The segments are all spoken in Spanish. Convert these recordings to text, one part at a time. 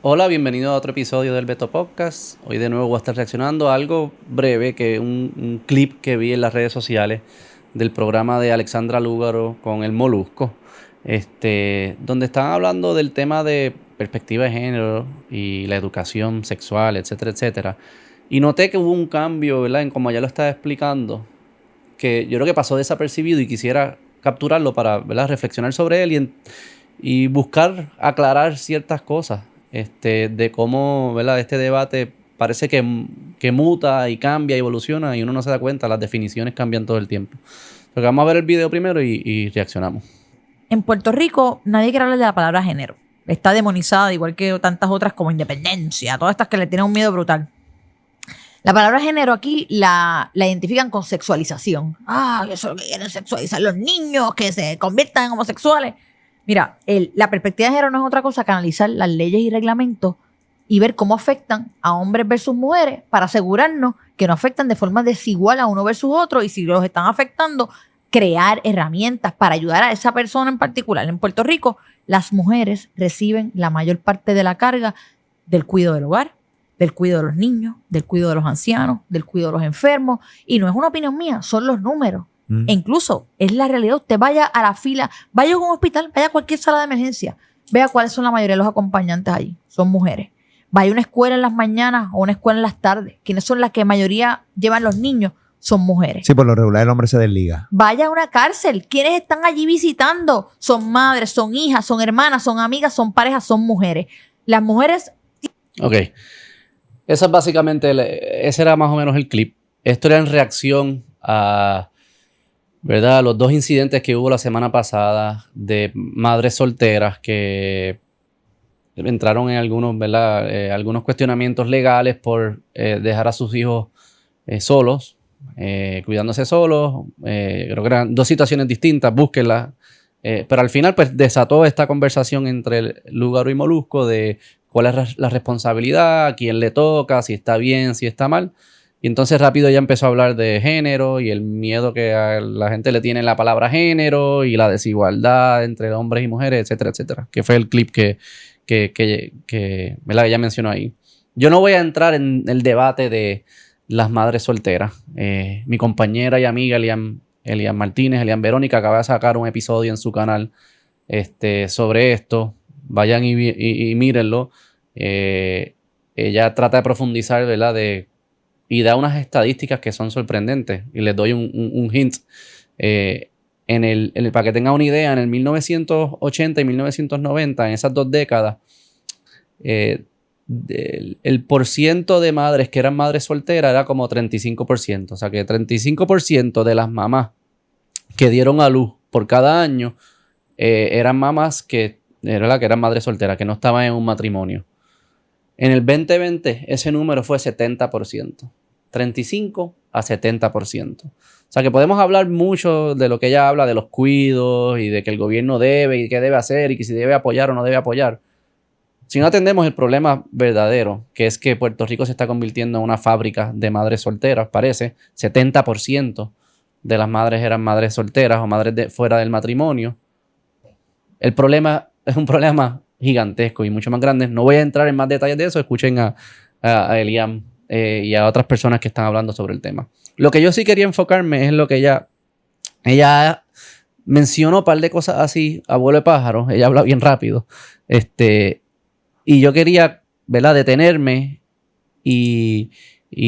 Hola, bienvenido a otro episodio del Beto Podcast. Hoy de nuevo voy a estar reaccionando a algo breve, que un clip que vi en las redes sociales del programa de Alexandra Lúgaro con el Molusco, donde estaban hablando del tema de perspectiva de género y la educación sexual, etcétera, etcétera. Y noté que hubo un cambio, ¿verdad? En como ya lo estaba explicando, que yo creo que pasó desapercibido y quisiera capturarlo para, ¿verdad?, reflexionar sobre él y buscar aclarar ciertas cosas, de cómo, ¿verdad?, este debate parece que muta y cambia y evoluciona y uno no se da cuenta, las definiciones cambian todo el tiempo. Pero vamos a ver el video primero y reaccionamos. En Puerto Rico nadie quiere hablar de la palabra género. Está demonizada, igual que tantas otras como independencia, todas estas que le tienen un miedo brutal. La palabra género aquí la identifican con sexualización. Ah, eso es lo que quieren sexualizar los niños, que se conviertan en homosexuales. Mira, la perspectiva de género no es otra cosa que analizar las leyes y reglamentos y ver cómo afectan a hombres versus mujeres para asegurarnos que no afectan de forma desigual a uno versus otro, y si los están afectando, crear herramientas para ayudar a esa persona en particular. En Puerto Rico, las mujeres reciben la mayor parte de la carga del cuidado del hogar, del cuidado de los niños, del cuidado de los ancianos, del cuidado de los enfermos. Y no es una opinión mía, son los números. E incluso es la realidad. Usted vaya a la fila, vaya a un hospital, vaya a cualquier sala de emergencia, vea cuáles son la mayoría de los acompañantes allí. Son mujeres. Vaya a una escuela en las mañanas o una escuela en las tardes. ¿Quiénes son las que mayoría llevan los niños? Son mujeres. Sí, por lo regular el hombre se desliga. Vaya a una cárcel. ¿Quiénes están allí visitando? Son madres, son hijas, son hermanas, son amigas, son parejas, son mujeres. Las mujeres... Ok. Eso es básicamente, ese era más o menos el clip. Esto era en reacción a, ¿verdad?, los dos incidentes que hubo la semana pasada de madres solteras que entraron en algunos, ¿verdad?, algunos cuestionamientos legales por dejar a sus hijos solos, cuidándose solos. Creo que eran dos situaciones distintas, búsquenlas. Pero al final pues desató esta conversación entre Lúgaro y Molusco de cuál es la responsabilidad, a quién le toca, si está bien, si está mal. Y entonces rápido ella empezó a hablar de género y el miedo que a la gente le tiene la palabra género y la desigualdad entre hombres y mujeres, etcétera, etcétera. Que fue el clip que ¿verdad?, ella mencionó ahí. Yo no voy a entrar en el debate de las madres solteras. Mi compañera y amiga Elian Martínez, Elian Verónica, acaba de sacar un episodio en su canal sobre esto. Vayan y mírenlo. Ella trata de profundizar, ¿verdad?, y da unas estadísticas que son sorprendentes. Y les doy un hint. Para que tengan una idea, en el 1980 y 1990, en esas dos décadas, el porciento de madres que eran madres solteras era como 35%. O sea que 35% de las mamás que dieron a luz por cada año eran mamás que eran madres solteras, que no estaban en un matrimonio. En el 2020 ese número fue 70%. 35 a 70%. O sea que podemos hablar mucho de lo que ella habla, de los cuidos y de que el gobierno debe y qué debe hacer y que si debe apoyar o no debe apoyar. Si no atendemos el problema verdadero, que es que Puerto Rico se está convirtiendo en una fábrica de madres solteras, parece. 70% de las madres eran madres solteras o madres fuera del matrimonio. El problema es un problema gigantesco y mucho más grande. No voy a entrar en más detalles de eso. Escuchen a Elian y a otras personas que están hablando sobre el tema. Lo que yo sí quería enfocarme es lo que ella mencionó un par de cosas así a vuelo de pájaro. Ella habla bien rápido. Y yo quería, ¿verdad?, detenerme y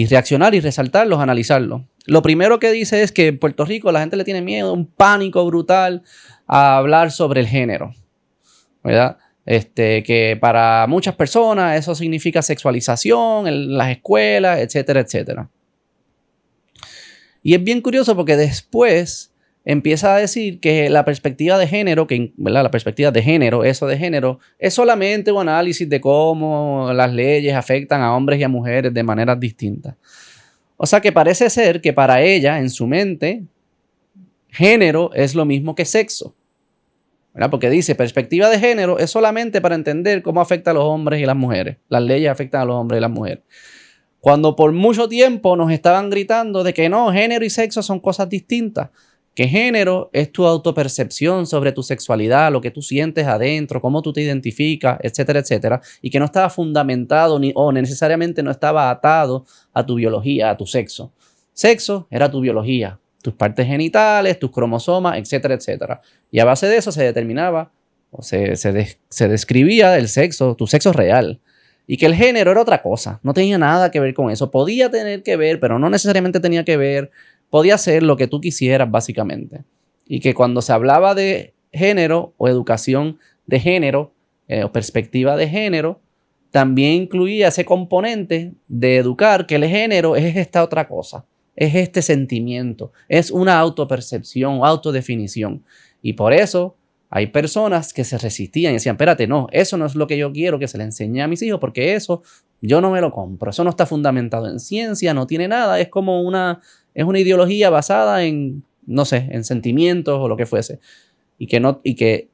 reaccionar y resaltarlos, analizarlos. Lo primero que dice es que en Puerto Rico la gente le tiene miedo, un pánico brutal a hablar sobre el género, ¿verdad? Que para muchas personas eso significa sexualización en las escuelas, etcétera, etcétera. Y es bien curioso porque después empieza a decir que la perspectiva de género, ¿verdad?, la perspectiva de género, eso de género, es solamente un análisis de cómo las leyes afectan a hombres y a mujeres de maneras distintas. O sea que parece ser que para ella, en su mente, género es lo mismo que sexo, ¿verdad? Porque dice, perspectiva de género es solamente para entender cómo afecta a los hombres y las mujeres. Las leyes afectan a los hombres y las mujeres. Cuando por mucho tiempo nos estaban gritando de que no, género y sexo son cosas distintas, Que género es tu autopercepción sobre tu sexualidad, lo que tú sientes adentro, cómo tú te identificas, etcétera, etcétera. Y que no estaba fundamentado o necesariamente no estaba atado a tu biología, a tu sexo. Sexo era tu biología, tus partes genitales, tus cromosomas, etcétera, etcétera. Y a base de eso se determinaba o se describía el sexo, tu sexo real. Y que el género era otra cosa, no tenía nada que ver con eso. Podía tener que ver, pero no necesariamente tenía que ver. Podía ser lo que tú quisieras, básicamente. Y que cuando se hablaba de género o educación de género o perspectiva de género, también incluía ese componente de educar que el género es esta otra cosa, es este sentimiento, es una autopercepción, autodefinición. Y por eso hay personas que se resistían y decían, espérate, no, eso no es lo que yo quiero que se le enseñe a mis hijos porque eso yo no me lo compro, eso no está fundamentado en ciencia, no tiene nada, es como es una ideología basada en, no sé, en sentimientos o lo que fuese. Y que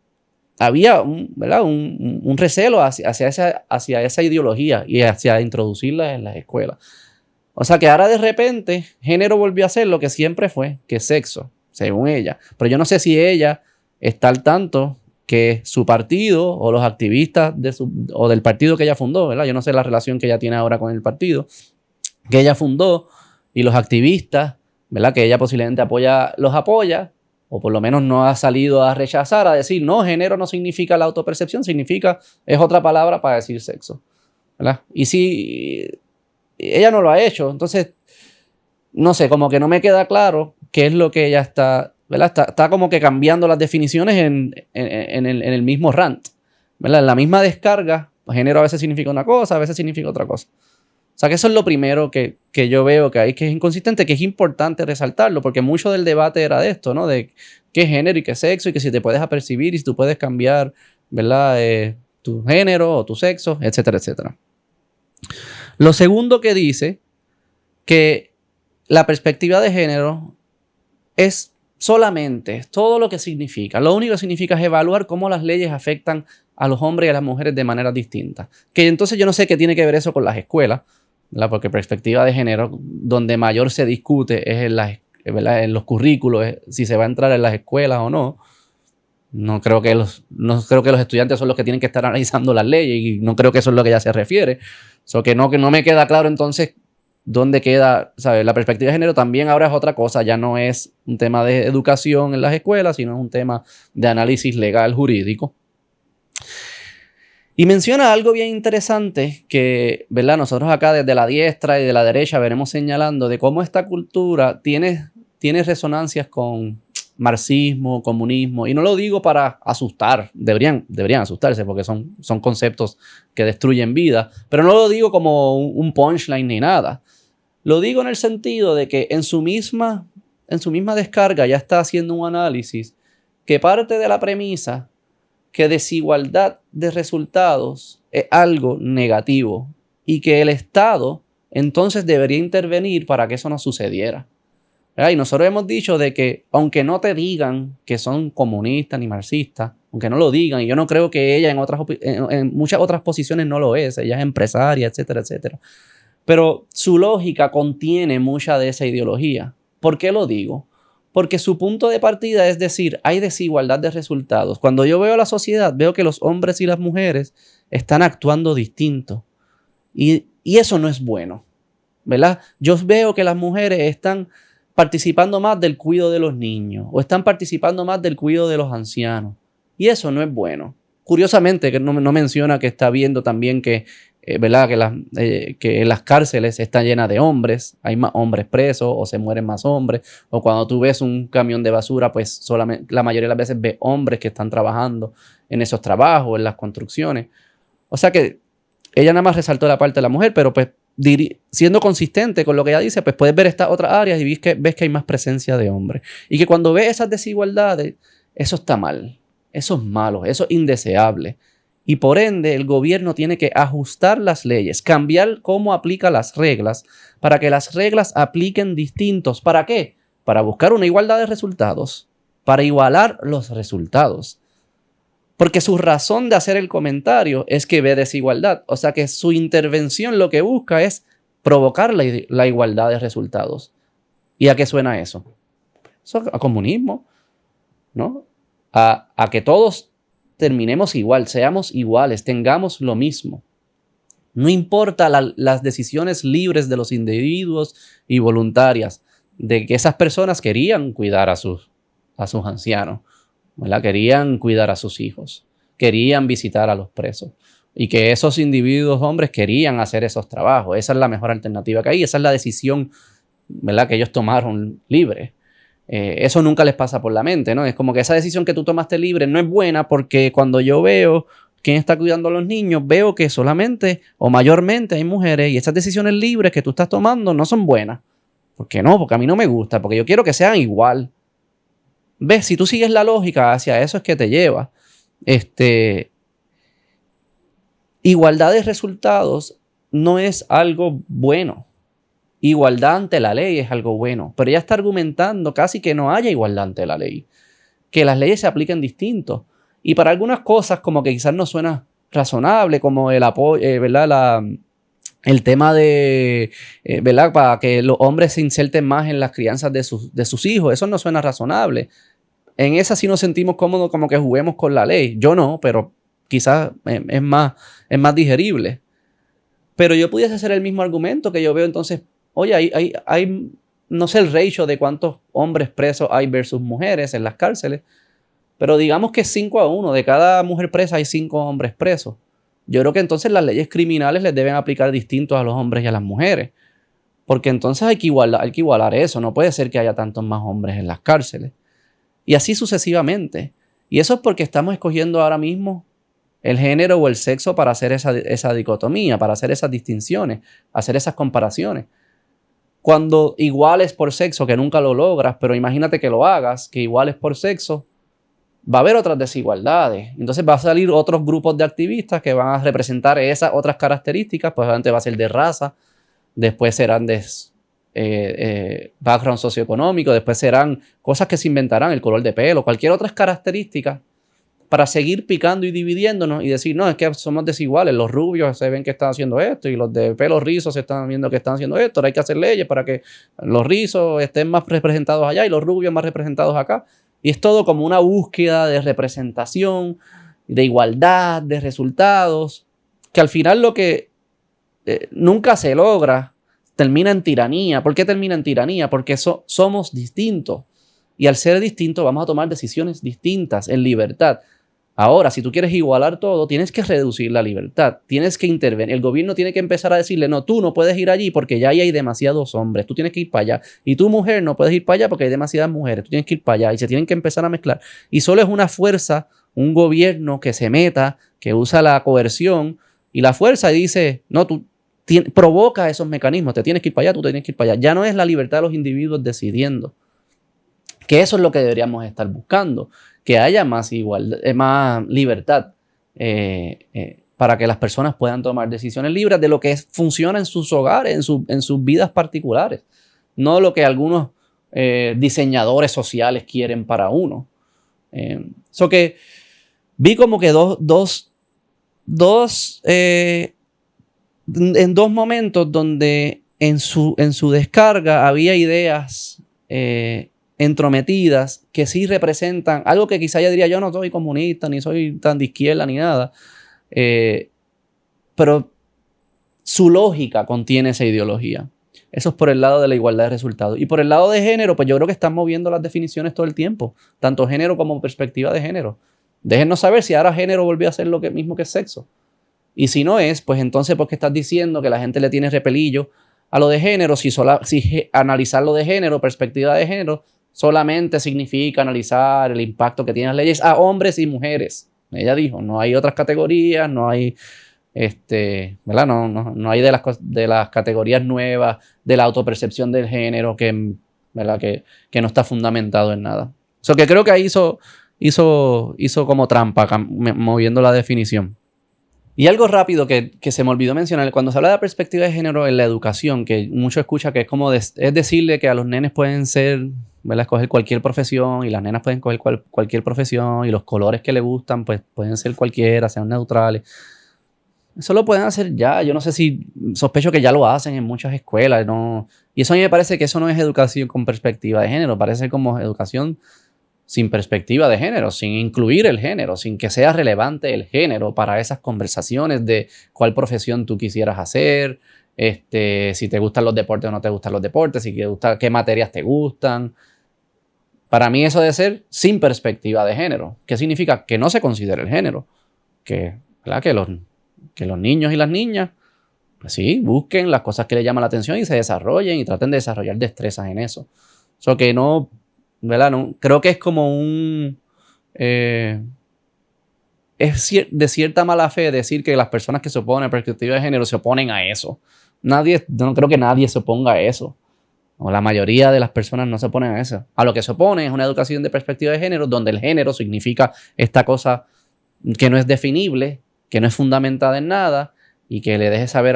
había un recelo hacia esa ideología y hacia introducirla en las escuelas. O sea que ahora de repente género volvió a ser lo que siempre fue, que es sexo, según ella. Pero yo no sé si ella está al tanto que su partido o los activistas o del partido que ella fundó, ¿verdad? Yo no sé la relación que ella tiene ahora con el partido que ella fundó y los activistas, ¿verdad? Que ella posiblemente los apoya, o por lo menos no ha salido a rechazar, a decir, no, género no significa la autopercepción, es otra palabra para decir sexo, ¿verdad? Y si ella no lo ha hecho, entonces, no sé, como que no me queda claro qué es lo que ella está, ¿verdad? Está como que cambiando las definiciones en el mismo rant, ¿verdad? En la misma descarga, género a veces significa una cosa, a veces significa otra cosa. O sea que eso es lo primero que yo veo que hay, que es inconsistente, que es importante resaltarlo, porque mucho del debate era de esto, ¿no? De qué género y qué sexo, y que si te puedes apercibir y si tú puedes cambiar, ¿verdad? Tu género o tu sexo, etcétera, etcétera. Lo segundo que dice, que la perspectiva de género es solamente todo lo que significa. Lo único que significa es evaluar cómo las leyes afectan a los hombres y a las mujeres de maneras distintas. Que entonces yo no sé qué tiene que ver eso con las escuelas, ¿verdad? Porque perspectiva de género, donde mayor se discute es en los currículos, si se va a entrar en las escuelas o no. No creo que los estudiantes son los que tienen que estar analizando las leyes y no creo que eso es lo que ella se refiere. Que no me queda claro entonces dónde queda, ¿sabes? La perspectiva de género también ahora es otra cosa, ya no es un tema de educación en las escuelas, sino es un tema de análisis legal jurídico. Y menciona algo bien interesante que, ¿verdad? Nosotros acá desde la diestra y de la derecha veremos señalando de cómo esta cultura tiene resonancias con marxismo, comunismo, y no lo digo para asustar, deberían asustarse porque son conceptos que destruyen vida, pero no lo digo como un punchline ni nada. Lo digo en el sentido de que en su misma descarga ya está haciendo un análisis que parte de la premisa que desigualdad de resultados es algo negativo y que el Estado entonces debería intervenir para que eso no sucediera. ¿Verdad? Y nosotros hemos dicho de que aunque no te digan que son comunistas ni marxistas, aunque no lo digan, y yo no creo que ella en muchas otras posiciones no lo es, ella es empresaria, etcétera, etcétera, pero su lógica contiene mucha de esa ideología. ¿Por qué lo digo? Porque su punto de partida es decir, hay desigualdad de resultados. Cuando yo veo a la sociedad, veo que los hombres y las mujeres están actuando distinto. Y eso no es bueno, ¿verdad? Yo veo que las mujeres están participando más del cuidado de los niños o están participando más del cuidado de los ancianos. Y eso no es bueno. Curiosamente, que no menciona que está viendo también que, ¿verdad? Que las cárceles están llenas de hombres, hay más hombres presos o se mueren más hombres, o cuando tú ves un camión de basura, pues solamente la mayoría de las veces ves hombres que están trabajando en esos trabajos, en las construcciones. O sea que ella nada más resaltó la parte de la mujer, pero pues siendo consistente con lo que ella dice, pues puedes ver estas otras áreas y ves que hay más presencia de hombres. Y que cuando ves esas desigualdades, eso está mal, eso es malo, eso es indeseable. Y por ende, el gobierno tiene que ajustar las leyes, cambiar cómo aplica las reglas, para que las reglas apliquen distintos. ¿Para qué? Para buscar una igualdad de resultados, para igualar los resultados. Porque su razón de hacer el comentario es que ve desigualdad. O sea que su intervención lo que busca es provocar la igualdad de resultados. ¿Y a qué suena eso? Eso es comunismo, ¿no? A que todos terminemos igual, seamos iguales, tengamos lo mismo. No importa las decisiones libres de los individuos y voluntarias de que esas personas querían cuidar a sus ancianos, ¿verdad? Querían cuidar a sus hijos, querían visitar a los presos y que esos individuos hombres querían hacer esos trabajos. Esa es la mejor alternativa que hay, esa es la decisión, ¿verdad?, que ellos tomaron libre. Eso nunca les pasa por la mente, ¿no? Es como que esa decisión que tú tomaste libre no es buena porque cuando yo veo quién está cuidando a los niños, veo que solamente o mayormente hay mujeres y esas decisiones libres que tú estás tomando no son buenas. ¿Por qué no? Porque a mí no me gusta, porque yo quiero que sean igual. ¿Ves? Si tú sigues la lógica, hacia eso es que te lleva. Igualdad de resultados no es algo bueno. Igualdad ante la ley es algo bueno, pero ella está argumentando casi que no haya igualdad ante la ley, que las leyes se apliquen distintos. Y para algunas cosas como que quizás no suena razonable, como el apoyo, ¿verdad? El tema de, ¿verdad?, para que los hombres se inserten más en las crianzas de sus hijos, eso no suena razonable. En esa sí nos sentimos cómodos como que juguemos con la ley. Yo no, pero quizás es más digerible. Pero yo pudiese hacer el mismo argumento que yo veo entonces. Oye, hay no sé el ratio de cuántos hombres presos hay versus mujeres en las cárceles, pero digamos que es 5-1. De cada mujer presa hay 5 hombres presos. Yo creo que entonces las leyes criminales les deben aplicar distintos a los hombres y a las mujeres, porque entonces hay que igualar eso. No puede ser que haya tantos más hombres en las cárceles. Y así sucesivamente. Y eso es porque estamos escogiendo ahora mismo el género o el sexo para hacer esa dicotomía, para hacer esas distinciones, hacer esas comparaciones. Cuando iguales por sexo, que nunca lo logras, pero imagínate que lo hagas, que iguales por sexo, va a haber otras desigualdades. Entonces va a salir otros grupos de activistas que van a representar esas otras características, pues antes va a ser de raza, después serán de background socioeconómico, después serán cosas que se inventarán, el color de pelo, cualquier otras características, para seguir picando y dividiéndonos y decir, no, es que somos desiguales, los rubios se ven que están haciendo esto y los de pelos rizos se están viendo que están haciendo esto, ahora hay que hacer leyes para que los rizos estén más representados allá y los rubios más representados acá. Y es todo como una búsqueda de representación, de igualdad, de resultados, que al final lo que nunca se logra termina en tiranía. ¿Por qué termina en tiranía? Porque somos distintos y al ser distintos vamos a tomar decisiones distintas en libertad. Ahora, si tú quieres igualar todo, tienes que reducir la libertad, tienes que intervenir. El gobierno tiene que empezar a decirle, no, tú no puedes ir allí porque ya ahí hay demasiados hombres, tú tienes que ir para allá. Y tú, mujer, no puedes ir para allá porque hay demasiadas mujeres, tú tienes que ir para allá. Y se tienen que empezar a mezclar. Y solo es una fuerza, un gobierno que se meta, que usa la coerción y la fuerza y dice, no, tú provoca esos mecanismos, te tienes que ir para allá, tú tienes que ir para allá. Ya no es la libertad de los individuos decidiendo. Que eso es lo que deberíamos estar buscando. Que haya más igualdad, más libertad para que las personas puedan tomar decisiones libres de lo que funciona en sus hogares, en sus vidas particulares, no lo que algunos diseñadores sociales quieren para uno. So que vi como que en dos momentos donde en su descarga había ideas entrometidas que sí representan algo que quizá ya diría yo no soy comunista, ni soy tan de izquierda, ni nada. Pero su lógica contiene esa ideología. Eso es por el lado de la igualdad de resultados. Y por el lado de género, pues yo creo que están moviendo las definiciones todo el tiempo. Tanto género como perspectiva de género. Déjennos saber si ahora género volvió a ser lo mismo que sexo. Y si no es, pues entonces ¿por qué estás diciendo que la gente le tiene repelillo a lo de género? Si analizar lo de género, perspectiva de género, solamente significa analizar el impacto que tienen las leyes a hombres y mujeres. Ella dijo, no hay otras categorías, no hay, ¿verdad? No hay de las categorías nuevas, de la autopercepción del género, ¿verdad? Que no está fundamentado en nada. So que creo que ahí hizo como trampa, moviendo la definición. Y algo rápido que se me olvidó mencionar, cuando se habla de la perspectiva de género en la educación, que mucho escucha que es como es decirle que a los nenes pueden ser, ¿verdad?, escoger cualquier profesión y las nenas pueden escoger cualquier profesión y los colores que les gustan pues pueden ser cualquiera, sean neutrales. Eso lo pueden hacer ya. Yo no sé si sospecho que ya lo hacen en muchas escuelas. ¿No? Y eso a mí me parece que eso no es educación con perspectiva de género. Parece como educación sin perspectiva de género, sin incluir el género, sin que sea relevante el género para esas conversaciones de cuál profesión tú quisieras hacer, si te gustan los deportes o no te gustan los deportes, si te gusta, qué materias te gustan. Para mí eso debe ser sin perspectiva de género. ¿Qué significa? Que no se considere el género. ¿Verdad? Que los niños y las niñas, pues sí, busquen las cosas que les llaman la atención y se desarrollen y traten de desarrollar destrezas en eso. So que no, ¿verdad? No, creo que es como de cierta mala fe decir que las personas que se oponen a perspectiva de género se oponen a eso. Yo no creo que nadie se oponga a eso. O la mayoría de las personas no se oponen a eso. A lo que se oponen es una educación de perspectiva de género, donde el género significa esta cosa que no es definible, que no es fundamentada en nada, y que le dejes saber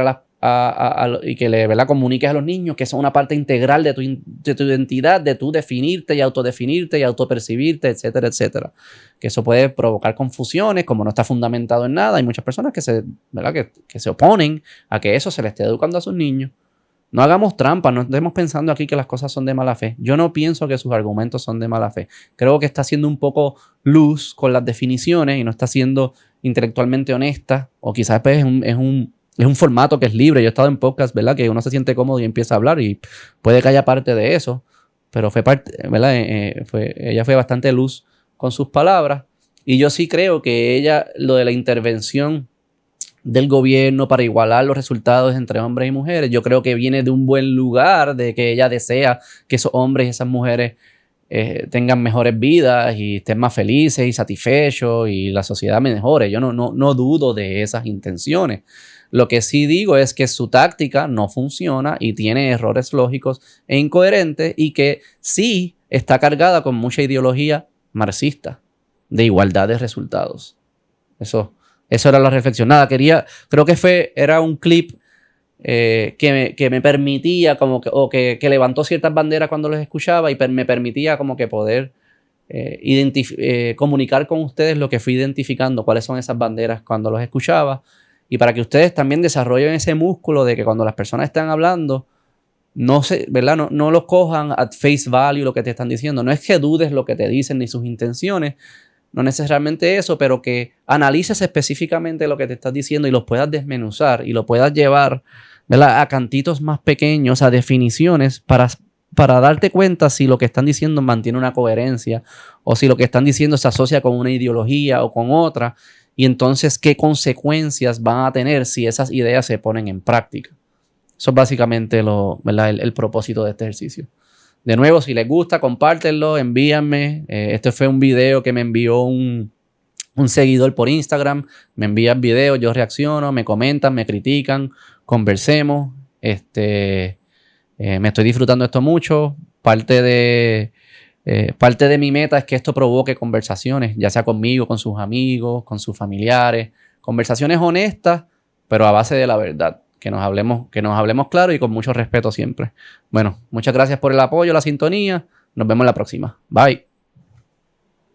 y que le, ¿verdad?, comuniques a los niños que eso es una parte integral de tu identidad, de tu definirte y autopercibirte, etcétera, etcétera. Que eso puede provocar confusiones, como no está fundamentado en nada. Hay muchas personas ¿verdad?, que se oponen a que eso se le esté educando a sus niños. No hagamos trampa, no estemos pensando aquí que las cosas son de mala fe. Yo no pienso que sus argumentos son de mala fe. Creo que está siendo un poco loose con las definiciones y no está siendo intelectualmente honesta, o quizás pues, es un formato que es libre. Yo he estado en podcast, ¿verdad?, que uno se siente cómodo y empieza a hablar y puede que haya parte de eso, pero fue parte, ¿verdad? Ella fue bastante loose con sus palabras, y yo sí creo que lo de la intervención del gobierno para igualar los resultados entre hombres y mujeres, yo creo que viene de un buen lugar, de que ella desea que esos hombres y esas mujeres tengan mejores vidas y estén más felices y satisfechos y la sociedad mejore. Yo no dudo de esas intenciones. Lo que sí digo es que su táctica no funciona y tiene errores lógicos e incoherentes, y que sí está cargada con mucha ideología marxista de igualdad de resultados. Eso era la reflexión. Nada, creo que era un clip que me permitía como que levantó ciertas banderas cuando los escuchaba, y me permitía como que poder comunicar con ustedes lo que fui identificando, cuáles son esas banderas cuando los escuchaba, y para que ustedes también desarrollen ese músculo de que cuando las personas están hablando, ¿verdad? No lo cojan at face value lo que te están diciendo. No es que dudes lo que te dicen ni sus intenciones, no necesariamente eso, pero que analices específicamente lo que te estás diciendo y los puedas desmenuzar y lo puedas llevar, ¿verdad?, a cantitos más pequeños, a definiciones, para darte cuenta si lo que están diciendo mantiene una coherencia o si lo que están diciendo se asocia con una ideología o con otra, y entonces qué consecuencias van a tener si esas ideas se ponen en práctica. Eso es básicamente ¿verdad?, el propósito de este ejercicio. De nuevo, si les gusta, compártenlo, envíenme. Este fue un video que me envió un seguidor por Instagram. Me envía el video, yo reacciono, me comentan, me critican, conversemos. Me estoy disfrutando esto mucho. Parte de mi meta es que esto provoque conversaciones, ya sea conmigo, con sus amigos, con sus familiares. Conversaciones honestas, pero a base de la verdad. Que nos hablemos claro y con mucho respeto siempre. Bueno, muchas gracias por el apoyo, la sintonía. Nos vemos la próxima. Bye.